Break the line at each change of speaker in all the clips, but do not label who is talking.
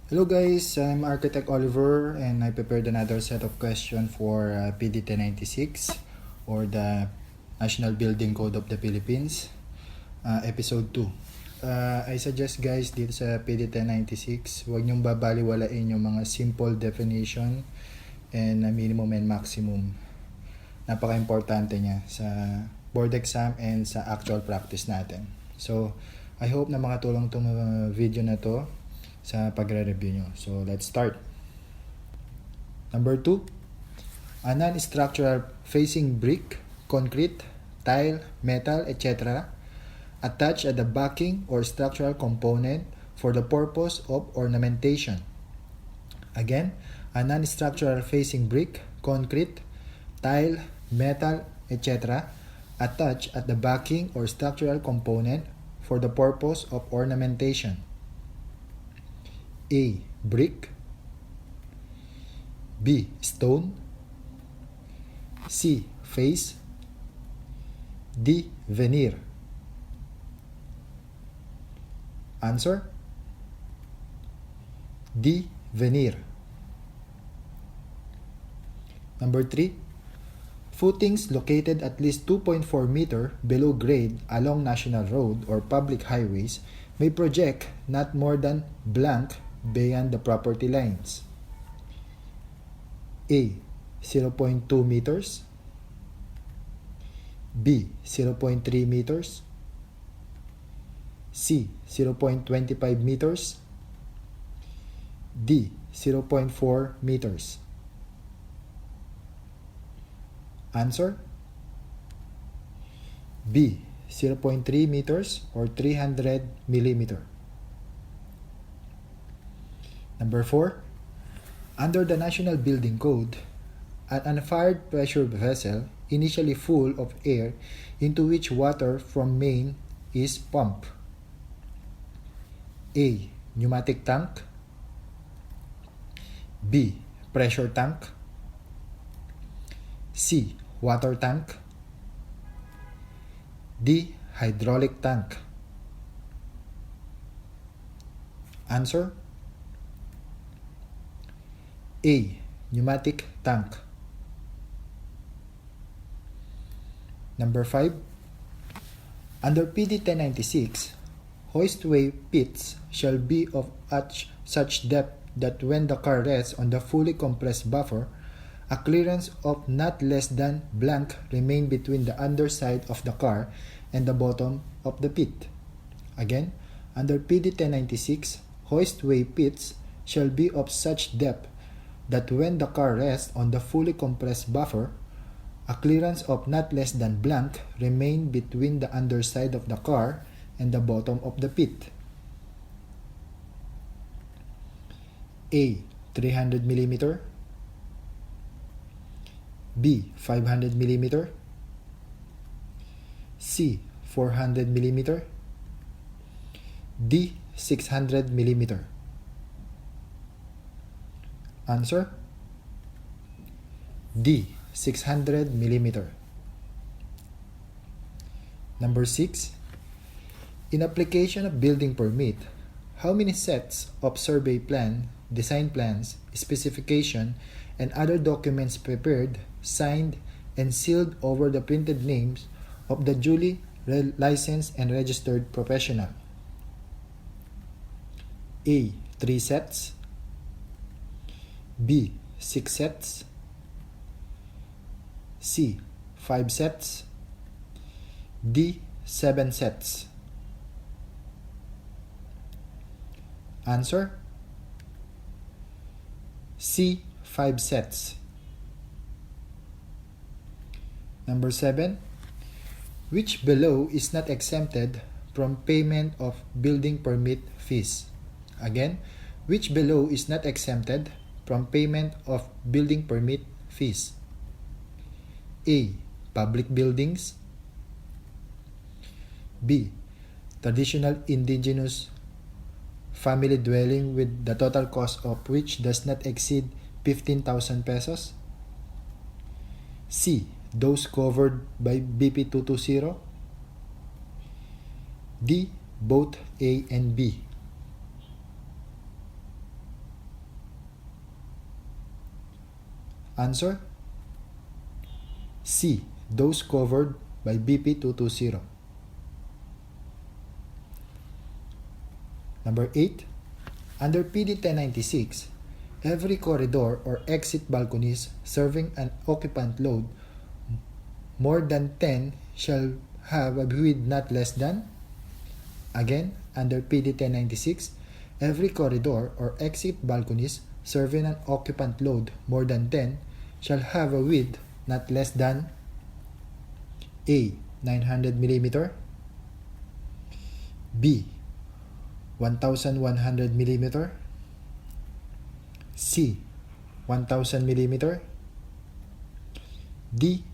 Hello guys, I'm Architect Oliver and I prepared another set of questions for PD1096 or the National Building Code of the Philippines, Episode 2. I suggest guys dito sa PD1096, huwag niyong babaliwalain yung mga simple definition and minimum and maximum. Napaka-importante niya sa board exam and sa actual practice natin. So, I hope na makatulong tong video na to sa pagre-review nyo. So, let's start. Number 2, a non-structural facing brick, concrete, tile, metal, etc. attached at the backing or structural component for the purpose of ornamentation. Again, a non-structural facing brick, concrete, tile, metal, etc. attached at the backing or structural component for the purpose of ornamentation. A. Brick. B. Stone. C. Face. D. Veneer. Answer? D. Veneer. Number 3. Footings located at least 2.4 meter below grade along national road or public highways may project not more than blank beyond the property lines. A. 0.2 meters. B. 0.3 meters. C. 0.25 meters. D. 0.4 meters. Answer? B. 0.3 meters or 300 millimeter. Number 4, under the National Building Code, an unfired pressure vessel initially full of air into which water from main is pumped. A. Pneumatic tank. B. Pressure tank. C. Water tank. D. Hydraulic tank. Answer? A. Pneumatic tank. Number 5. Under PD1096, hoistway pits shall be of such depth that when the car rests on the fully compressed buffer, a clearance of not less than blank remain between the underside of the car and the bottom of the pit. Again, under PD1096, hoistway pits shall be of such depth that when the car rests on the fully compressed buffer, a clearance of not less than blank remain between the underside of the car and the bottom of the pit. A. 300 mm. B. 500 mm. C. 400 mm. D. 600 mm. Answer? D. 600 mm. Number 6. In application of building permit, how many sets of survey plan, design plans, specification, and other documents prepared, signed, and sealed over the printed names of the duly licensed and registered professional? A. 3 sets. B. 6 sets. C. 5 sets. D. 7 sets. Answer? C. 5 sets. Number 7. Which below is not exempted from payment of building permit fees? Again, which below is not exempted from payment of building permit fees? A. Public buildings. B. Traditional indigenous family dwelling with the total cost of which does not exceed 15,000 pesos. C. Those covered by BP 220. D. Both A and B. Answer? C. Those covered by BP220. Number 8. Under PD1096, every corridor or exit balconies serving an occupant load more than 10 shall have a width not less than. Again, under PD1096, every corridor or exit balconies serving an occupant load more than 10 shall have a width not less than A. 900 mm, B. 1100 mm, C. 1000 mm, D.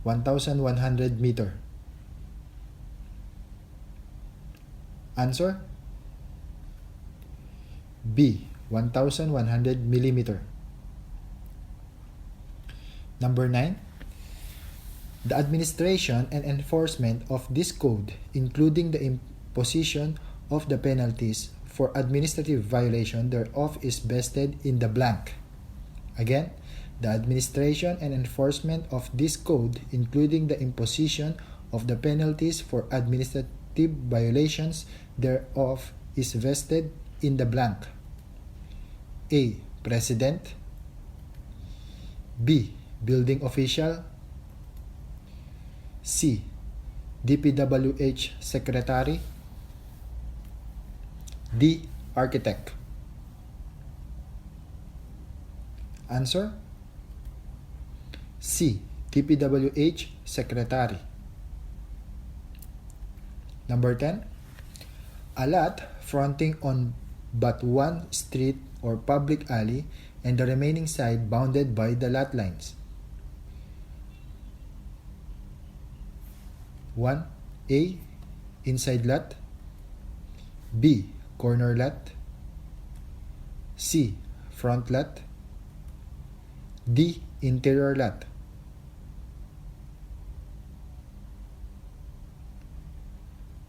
1100 meter. Answer? B. 1100 millimeter. Number 9. The administration and enforcement of this code, including the imposition of the penalties for administrative violation thereof, is vested in the blank. Again, the administration and enforcement of this code, including the imposition of the penalties for administrative violations thereof, is vested in the blank. A. President, B. Building official, C. DPWH Secretary, D. Architect. Answer? C. DPWH Secretary. Number 10. A lot fronting on but one street or public alley and the remaining side bounded by the lot lines. 1. A. Inside lot, B. Corner lot, C. Front lot, D. Interior lot.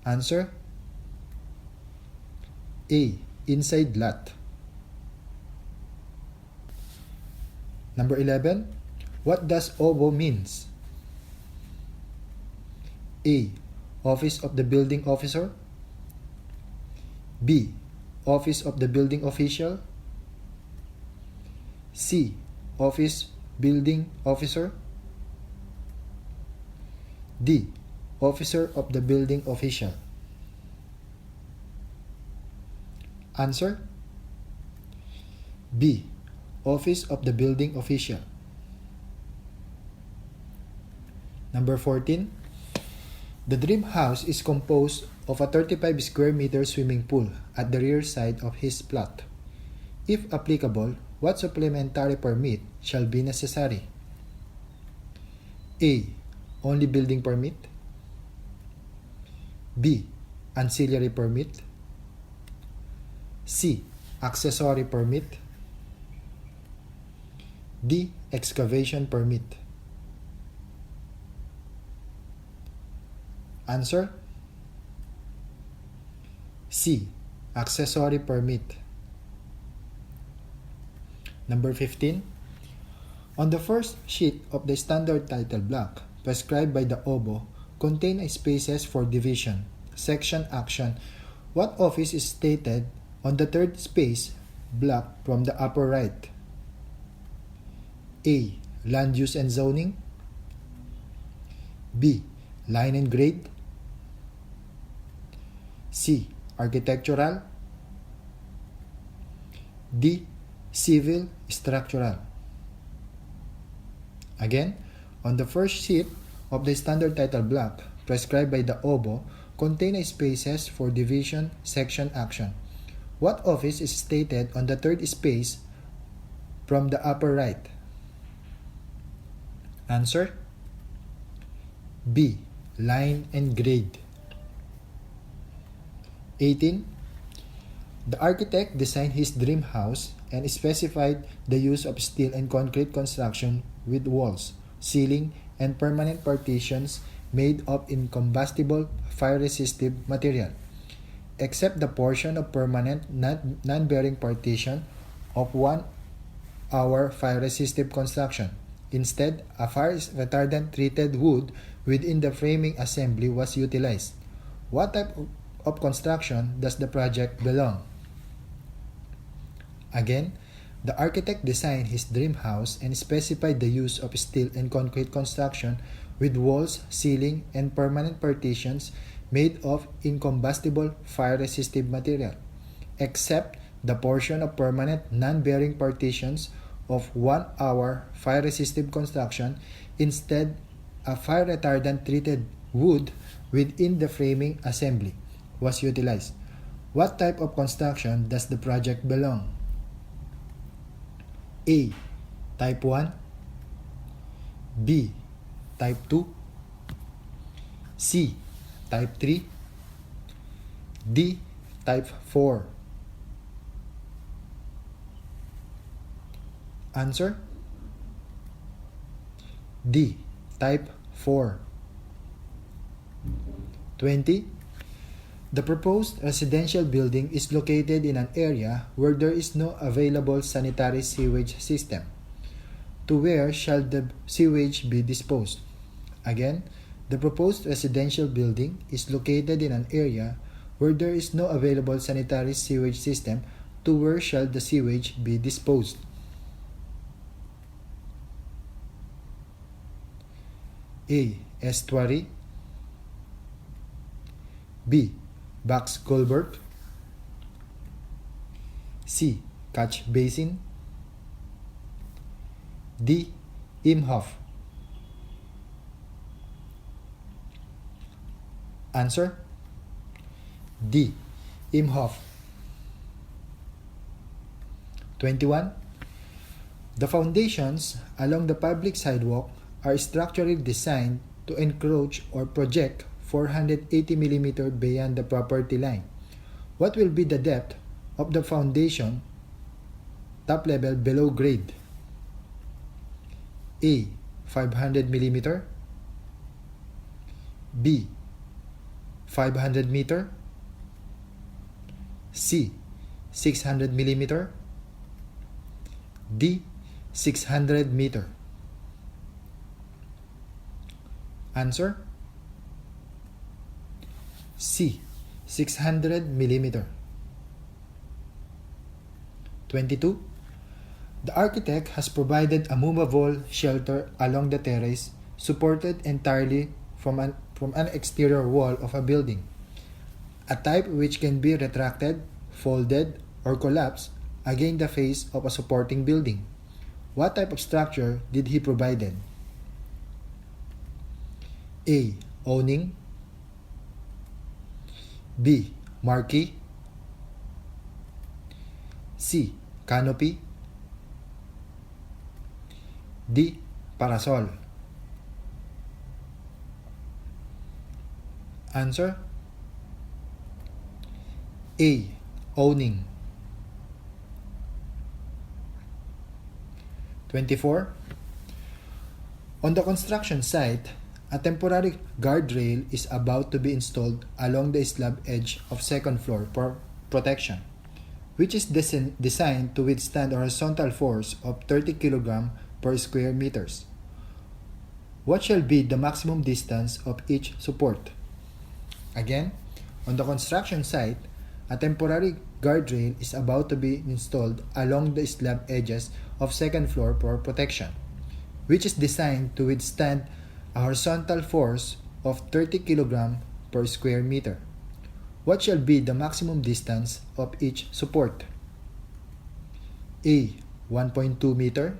Answer? A. Inside lot. Number 11. What does OBO means? A. Office of the Building Officer, B. Office of the Building Official, C. Office Building Officer, D. Officer of the Building Official. Answer? B. Office of the Building Official. Number 14. The dream house is composed of a 35 square meter swimming pool at the rear side of his plot. If applicable, what supplementary permit shall be necessary? A. Only building permit, B. Ancillary permit, C. Accessory permit, D. Excavation permit. Answer? C. Accessory permit. Number 15. On the first sheet of the standard title block prescribed by the OBO contain spaces for division, section, action. What office is stated on the third space block from the upper right? A. Land use and zoning, B. Line and grade, C. Architectural, D. Civil structural. Again, on the first sheet of the standard title block prescribed by the OBO contain spaces for division, section, action. What office is stated on the third space from the upper right? Answer? B. Line and grade. 18. The architect designed his dream house and specified the use of steel and concrete construction with walls, ceiling, and permanent partitions made of incombustible, fire-resistive material, except the portion of permanent non-bearing partition of 1 hour fire-resistive construction. Instead, a fire retardant treated wood within the framing assembly was utilized. What type of construction does the project belong? Again, the architect designed his dream house and specified the use of steel and concrete construction with walls, ceiling, and permanent partitions made of incombustible fire-resistive material, except the portion of permanent non-bearing partitions of 1 hour fire-resistive construction. Instead, a fire retardant treated wood within the framing assembly was utilized. What type of construction does the project belong? A. Type 1, B. Type 2, C. Type 3, D. Type 4. Answer: D. Type 4. 20. The proposed residential building is located in an area where there is no available sanitary sewage system. To where shall the sewage be disposed? Again, the proposed residential building is located in an area where there is no available sanitary sewage system. To where shall the sewage be disposed? A. Estuary, B. Box culvert, C. Catch basin, D. Imhoff. Answer: D. Imhoff. 21. The foundations along the public sidewalk are structurally designed to encroach or project 480 mm beyond the property line. What will be the depth of the foundation top level below grade? A. 500 mm, B. 500 meter, C. 600 mm, D. 600 meter. Answer: C. 600 mm. 22. The architect has provided a movable shelter along the terrace supported entirely from an exterior wall of a building, a type which can be retracted, folded, or collapsed against the face of a supporting building. What type of structure did he provide? A. Awning, B. Marquee, C. Canopy, D. Parasol. Answer: A. Awning. 24. On the construction site, a temporary guardrail is about to be installed along the slab edge of second floor for protection, which is designed to withstand a horizontal force of 30 kg per square meters. What shall be the maximum distance of each support? Again, on the construction site, a temporary guardrail is about to be installed along the slab edges of second floor for protection, which is designed to withstand a horizontal force of 30 kg per square meter. What shall be the maximum distance of each support? A. 1.2 meter,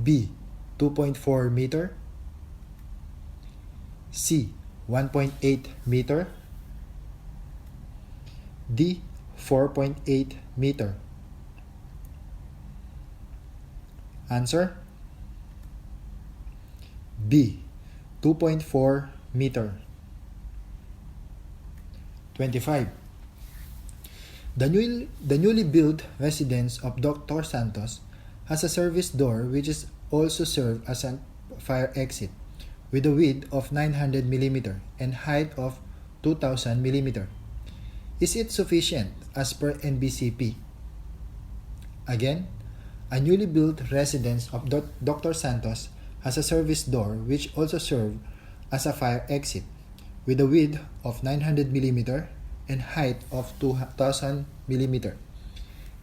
B. 2.4 meter, C. 1.8 meter, D. 4.8 meter. Answer: B. 2.4 meter. 25. The newly built residence of Dr. Santos has a service door which is also served as a fire exit with a width of 900 mm and height of 2000 mm. Is it sufficient as per NBCP? Again, A newly built residence of Dr. Santos has a service door which also serves as a fire exit with a width of 900 mm and height of 2000 mm.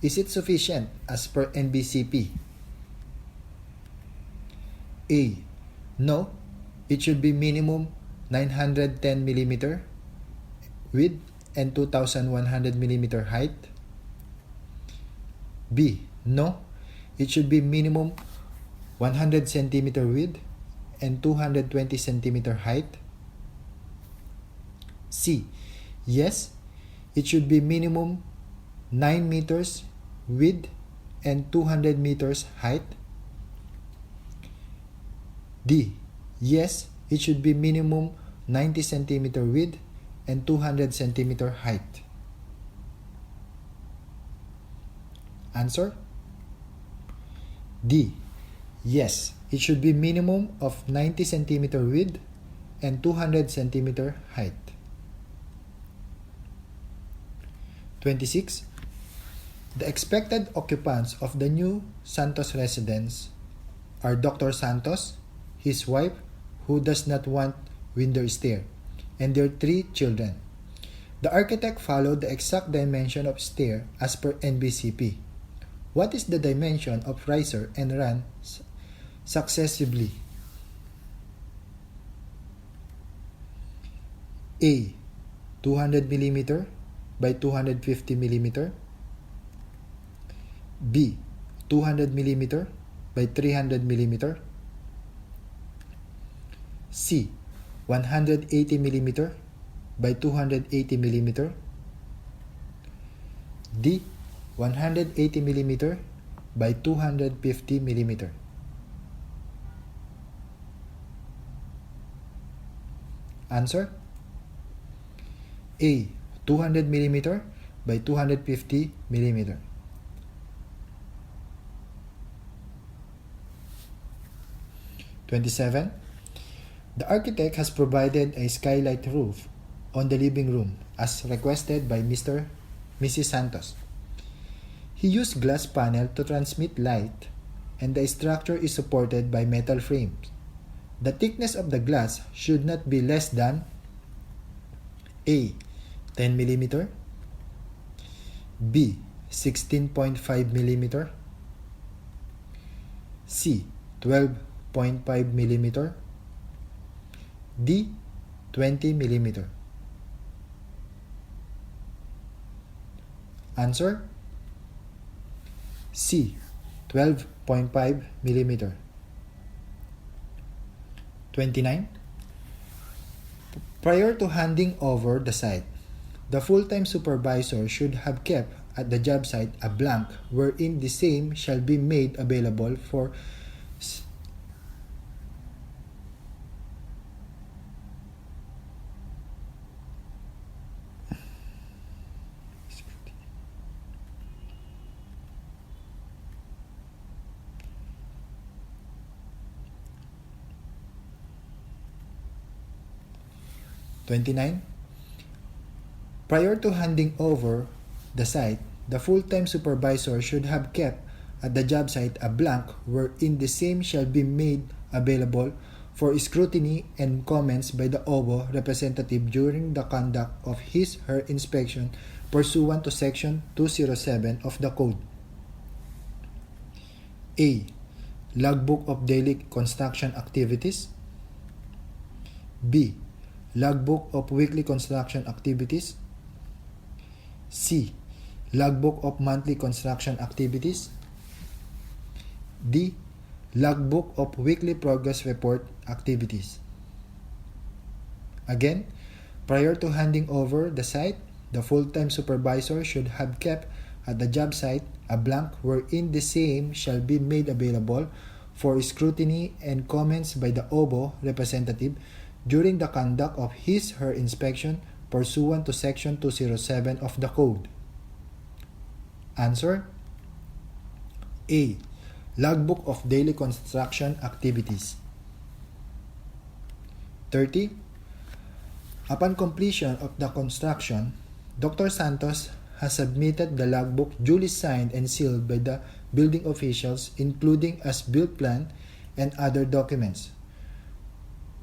Is it sufficient as per NBCP? A. No, it should be minimum 910 mm width and 2100 mm height. B. No, it should be minimum 100 cm width and 220 cm height. C. Yes, it should be minimum 9 meters width and 200 meters height. D. Yes, it should be minimum 90 cm width and 200 cm height. Answer? D. Yes, it should be minimum of 90 cm width and 200 cm height. 26. The expected occupants of the new Santos residence are Dr. Santos, his wife, who does not want window stair, and their 3 children. The architect followed the exact dimension of stair as per NBCP. What is the dimension of riser and run successively? A. 200 mm by 250 mm. B. 200 mm by 300 mm. C. 180 mm by 280 mm. D. 180 mm by 250 mm. Answer? A. 200 mm by 250 mm. (27) The architect has provided a skylight roof on the living room as requested by Mrs. Santos. He used glass panel to transmit light and the structure is supported by metal frames. The thickness of the glass should not be less than A. 10 mm, B. 16.5 mm, C. 12.5 mm, D. 20 mm. Answer? C. 12.5 mm. 29. Prior to handing over the site, the full-time supervisor should have kept at the job site a blank wherein the same shall be made available for (29) Prior to handing over the site, the full-time supervisor should have kept at the job site a blank wherein the same shall be made available for scrutiny and comments by the OBO representative during the conduct of his/her inspection pursuant to Section 207 of the Code. A. Logbook of daily construction activities. B. Logbook of weekly construction activities. C. Logbook of monthly construction activities. D. Logbook of weekly progress report activities. Again, prior to handing over the site, the full-time supervisor should have kept at the job site a blank wherein the same shall be made available for scrutiny and comments by the OBO representative during the conduct of his/her inspection pursuant to Section 207 of the Code. Answer? A. Logbook of daily construction activities. 30. Upon completion of the construction, Dr. Santos has submitted the logbook duly signed and sealed by the building officials, including as-built plan and other documents.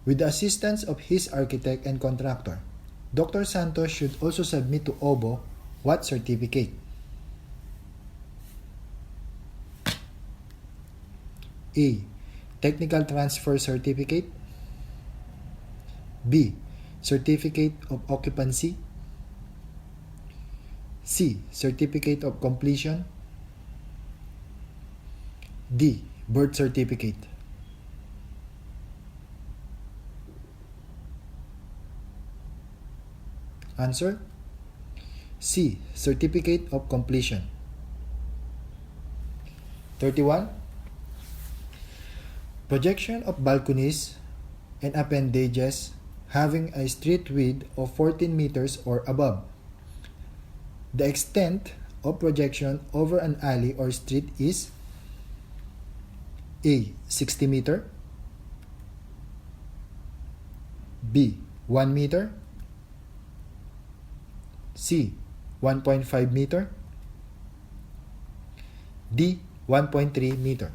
With the assistance of his architect and contractor, Dr. Santos should also submit to OBO what certificate? A. Technical transfer certificate. B. Certificate of occupancy. C. Certificate of completion. D. Birth certificate. Answer: C. Certificate of completion. 31. Projection of balconies and appendages having a street width of 14 meters or above. The extent of projection over an alley or street is A. 60 meter, B. 1 meter, C. 1.5 meter, D. 1.3 meter.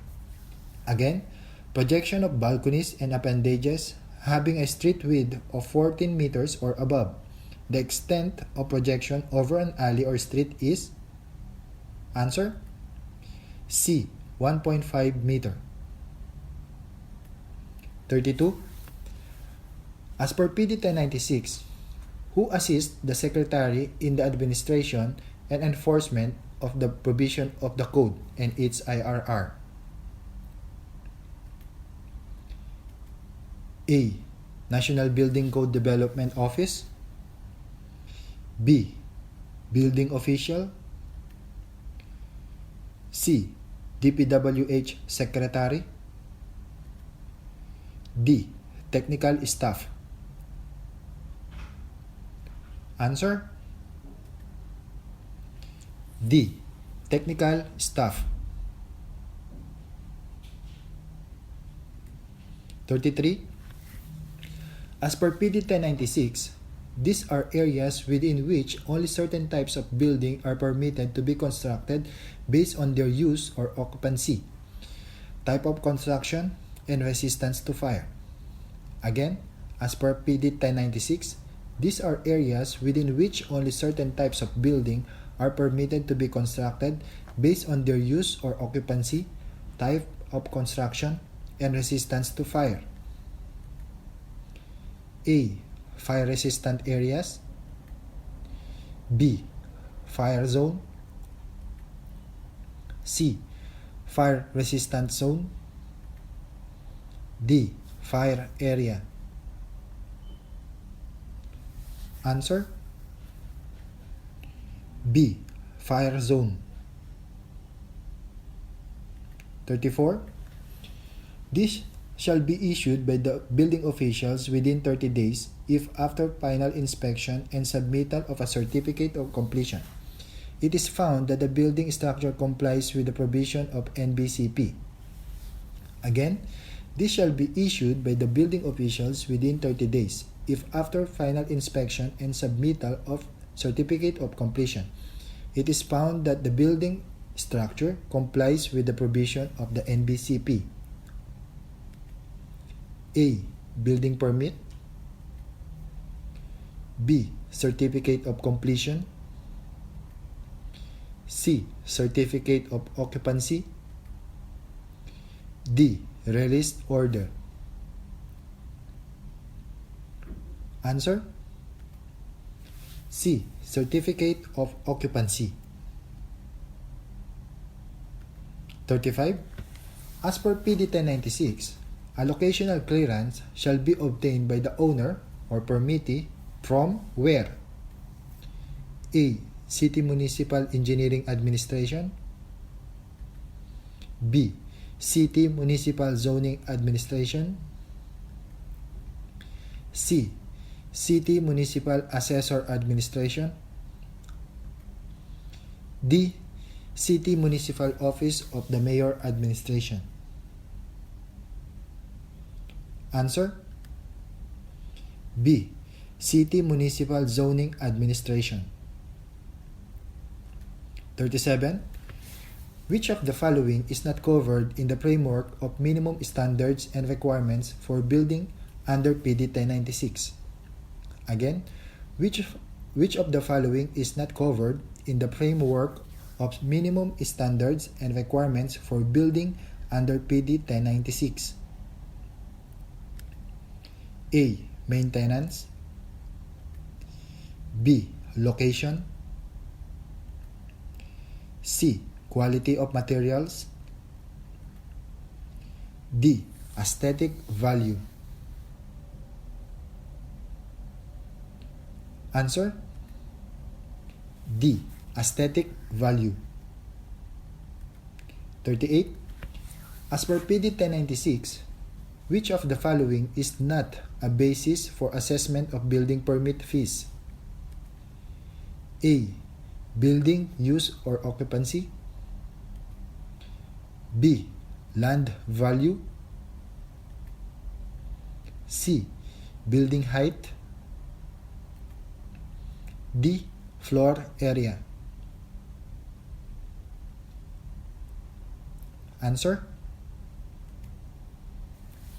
Again, projection of balconies and appendages having a street width of 14 meters or above. The extent of projection over an alley or street is? Answer: C. 1.5 meter. 32. As per PD1096, who assists the Secretary in the administration and enforcement of the provision of the Code and its IRR? A. National Building Code Development Office. B. Building Official. C. DPWH Secretary. D. Technical Staff. Answer: D. Technical Staff. 33. As per PD1096, these are areas within which only certain types of building are permitted to be constructed based on their use or occupancy, type of construction, and resistance to fire. Again, as per PD1096, these are areas within which only certain types of building are permitted to be constructed based on their use or occupancy, type of construction, and resistance to fire. A. Fire-resistant areas. B. Fire zone. C. Fire-resistant zone. D. Fire area. Answer: B. Fire zone. 34. This shall be issued by the building officials within 30 days if after final inspection and submittal of a certificate of completion, it is found that the building structure complies with the provision of NBCP. Again, this shall be issued by the building officials within 30 days if after final inspection and submittal of certificate of completion, it is found that the building structure complies with the provision of the NBCP. A. Building permit. B. Certificate of completion. C. Certificate of occupancy. D. Release order. Answer: C. Certificate of occupancy. 35. As per PD1096, a locational clearance shall be obtained by the owner or permittee from where? A. City Municipal Engineering Administration. B. City Municipal Zoning Administration. C. City Municipal Assessor Administration. D. City Municipal Office of the Mayor Administration. Answer: B. City Municipal Zoning Administration. 37. Which of the following is not covered in the framework of minimum standards and requirements for building under PD1096? Again, which of the following is not covered in the framework of minimum standards and requirements for building under PD1096? A. Maintenance. B. Location. C. Quality of materials. D. Aesthetic value. Answer: D. Aesthetic value. 38. As per PD1096, which of the following is not a basis for assessment of building permit fees? A. Building use or occupancy. B. Land value. C. Building height. D. Floor area. Answer: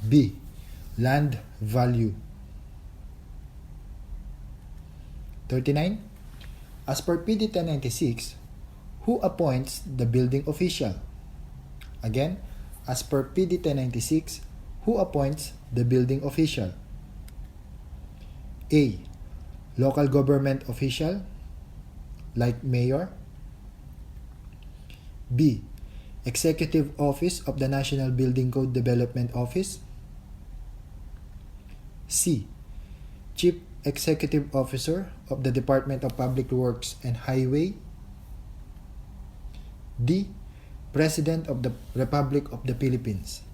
B. Land value. 39. As per PD1096, who appoints the building official? Again, as per PD1096, who appoints the building official? A. Local government official, like mayor. B. Executive Office of the National Building Code Development Office. C. Chief Executive Officer of the Department of Public Works and Highway. D. President of the Republic of the Philippines.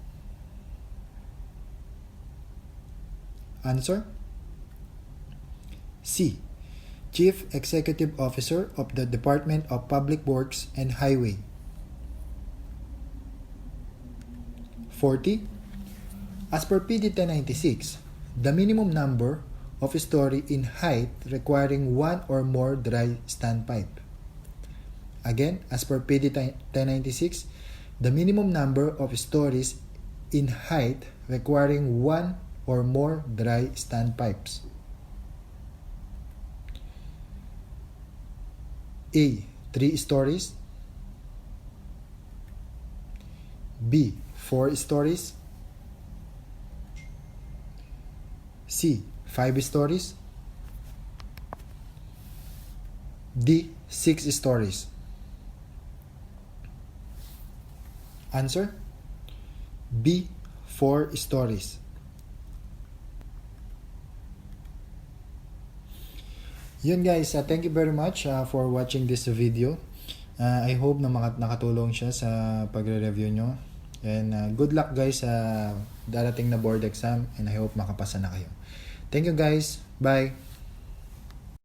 Answer: C. Chief Executive Officer of the Department of Public Works and Highway. 40. As per PD1096, the minimum number of story in height requiring one or more dry standpipe. Again, as per PD1096, the minimum number of stories in height requiring one or more dry standpipes. A. 3 stories. B. 4 stories. C. 5 stories. D. 6 stories. Answer: B. 4 stories. Yun guys, thank you very much for watching this video. I hope na nakatulong siya sa pagre-review nyo. And good luck guys sa darating na board exam, and I hope makapasa na kayo. Thank you guys. Bye!